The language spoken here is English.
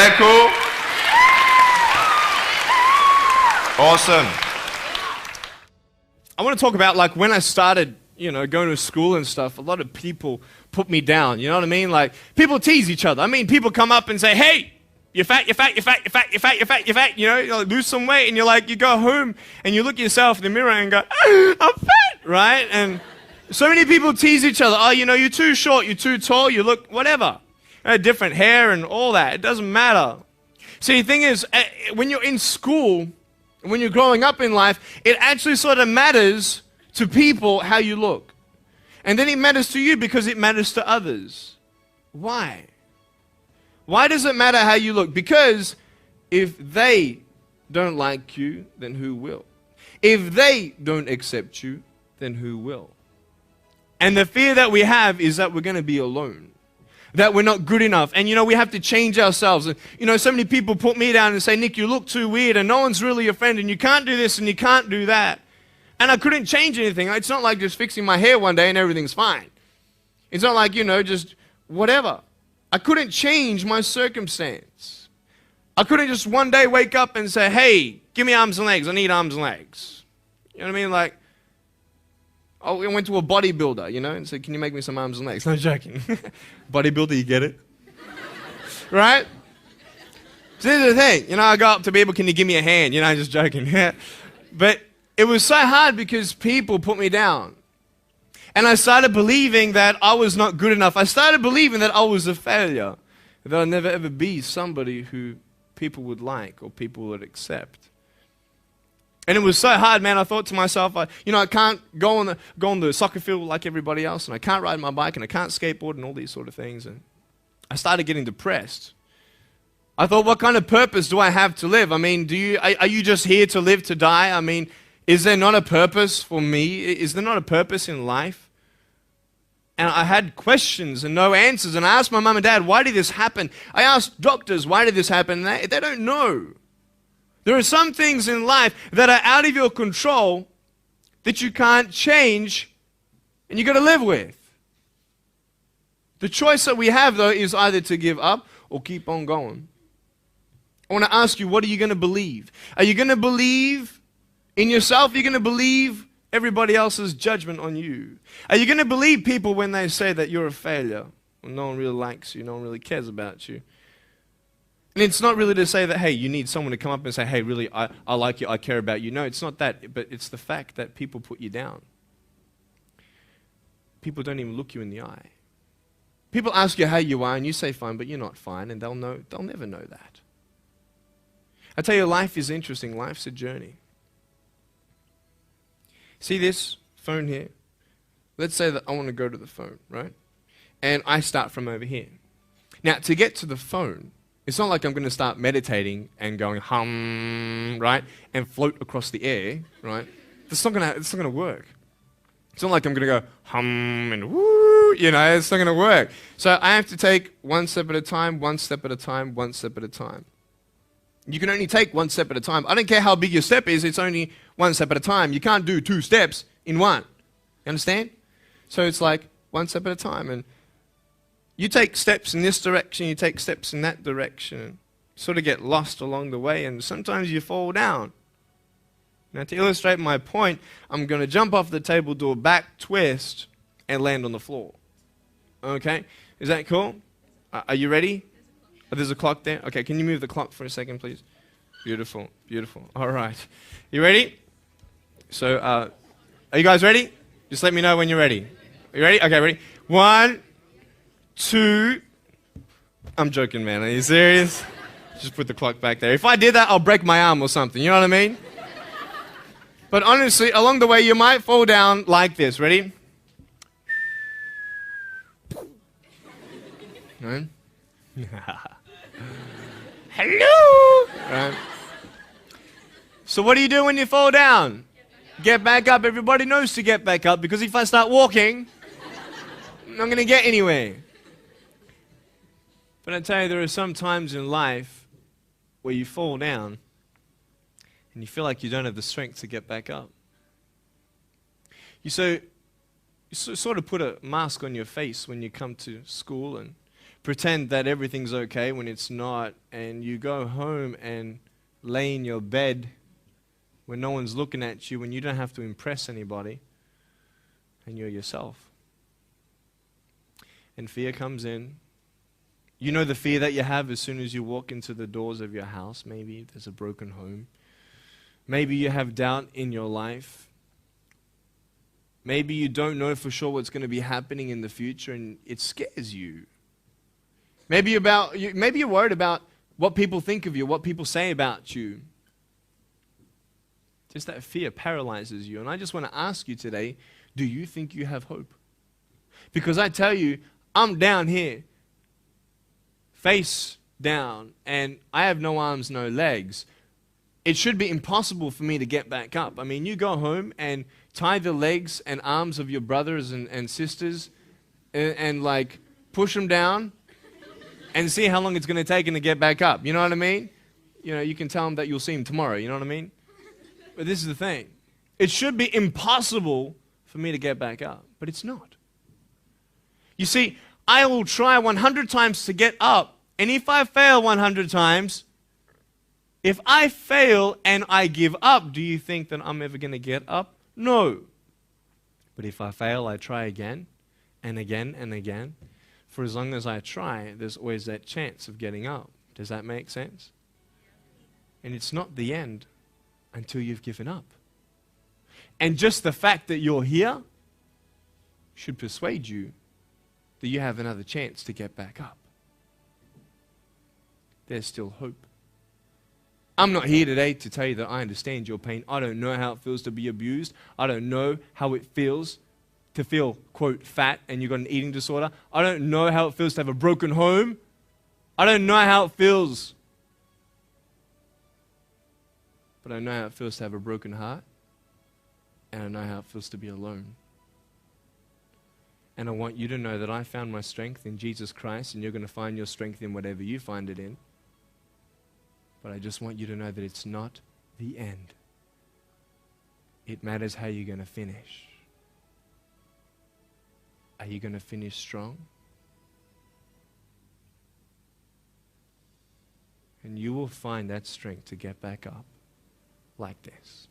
that cool? Awesome. I want to talk about like when I started, going to school and stuff, a lot of people put me down, you know what I mean? Like people tease each other. I mean, people come up and say, hey, you're fat, you're fat, you're fat, you're fat, you're fat, you're fat, you're fat, you like, lose some weight, and you go home and you look at yourself in the mirror and go, I'm fat, right? And so many people tease each other. Oh, you're too short, you're too tall, you look whatever. Different hair and all that. It doesn't matter. See, the thing is, when you're in school, when you're growing up in life, it actually sort of matters to people how you look. And then it matters to you because it matters to others. Why? Why does it matter how you look? Because if they don't like you, then who will? If they don't accept you, then who will? And the fear that we have is that we're going to be alone, that we're not good enough. And we have to change ourselves. And so many people put me down and say, Nick, you look too weird and no one's really your friend and you can't do this and you can't do that. And I couldn't change anything. It's not like just fixing my hair one day and everything's fine. It's not like, just whatever. I couldn't change my circumstance. I couldn't just one day wake up and say, hey, give me arms and legs. I need arms and legs. You know what I mean? Like, I went to a bodybuilder, and said, can you make me some arms and legs? No joking. Bodybuilder, you get it? Right? So this is the thing. I go up to people, can you give me a hand? Just joking. But it was so hard because people put me down. And I started believing that I was not good enough. I started believing that I was a failure. That I'd never ever be somebody who people would like or people would accept. And it was so hard, man. I thought to myself, I can't go on the soccer field like everybody else, and I can't ride my bike, and I can't skateboard, and all these sort of things. And I started getting depressed. I thought, what kind of purpose do I have to live? I mean, are you just here to live to die? I mean, is there not a purpose for me? Is there not a purpose in life? And I had questions and no answers. And I asked my mum and dad, why did this happen? I asked doctors, why did this happen? They don't know. There are some things in life that are out of your control that you can't change and you got to live with. The choice that we have, though, is either to give up or keep on going. I want to ask you, what are you going to believe? Are you going to believe in yourself? Are you going to believe everybody else's judgment on you? Are you going to believe people when they say that you're a failure? Well, no one really likes you, no one really cares about you. And it's not really to say that, hey, you need someone to come up and say, hey, really, I like you, I care about you. No, it's not that, but it's the fact that people put you down. People don't even look you in the eye. People ask you how you are, and you say fine, but you're not fine, and they'll never know that. I tell you, life is interesting. Life's a journey. See this phone here? Let's say that I want to go to the phone, right? And I start from over here. Now, to get to the phone, it's not like I'm going to start meditating and going hum, right? And float across the air, right? It's not going to work. It's not like I'm going to go hum and woo, it's not going to work. So I have to take one step at a time, one step at a time, one step at a time. You can only take one step at a time. I don't care how big your step is, it's only one step at a time. You can't do 2 steps in one. You understand? So it's like one step at a time. And you take steps in this direction, you take steps in that direction. Sort of get lost along the way, and sometimes you fall down. Now, to illustrate my point, I'm going to jump off the table, do a back twist, and land on the floor. Okay? Is that cool? Are you ready? Oh, there's a clock there? Okay, can you move the clock for a second, please? Beautiful, beautiful. All right. You ready? So, are you guys ready? Just let me know when you're ready. Are you ready? Okay, ready? 1, 2. I'm joking, man. Are you serious? Just put the clock back there. If I did that, I'll break my arm or something. You know what I mean? But honestly, along the way, you might fall down like this. Ready? Right? Hello! Right. So what do you do when you fall down? Get back up. Everybody knows to get back up, because if I start walking, I'm not going to get anywhere. But I tell you, there are some times in life where you fall down and you feel like you don't have the strength to get back up. You sort of put a mask on your face when you come to school, and pretend that everything's okay when it's not, and you go home and lay in your bed when no one's looking at you, when you don't have to impress anybody, and you're yourself. And fear comes in. You know the fear that you have as soon as you walk into the doors of your house. Maybe there's a broken home. Maybe you have doubt in your life. Maybe you don't know for sure what's going to be happening in the future, and it scares you. Maybe you're worried about what people think of you, what people say about you. Just that fear paralyzes you. And I just want to ask you today, do you think you have hope? Because I tell you, I'm down here, face down, and I have no arms, no legs. It should be impossible for me to get back up. I mean, you go home and tie the legs and arms of your brothers and sisters and like push them down and see how long it's going to take them to get back up. You know what I mean? You know, you can tell them that you'll see them tomorrow. You know what I mean? But this is the thing. It should be impossible for me to get back up, but it's not. You see, I will try 100 times to get up, and if I fail 100 times, if I fail and I give up, do you think that I'm ever going to get up? No. But if I fail, I try again and again and again. For as long as I try, there's always that chance of getting up. Does that make sense? And it's not the end until you've given up. And just the fact that you're here should persuade you that you have another chance to get back up. There's still hope. I'm not here today to tell you that I understand your pain. I don't know how it feels to be abused. I don't know how it feels to feel, quote, fat and you've got an eating disorder. I don't know how it feels to have a broken home. I don't know how it feels. But I know how it feels to have a broken heart. And I know how it feels to be alone. And I want you to know that I found my strength in Jesus Christ, and you're going to find your strength in whatever you find it in. But I just want you to know that it's not the end. It matters how you're going to finish. Are you going to finish strong? And you will find that strength to get back up like this.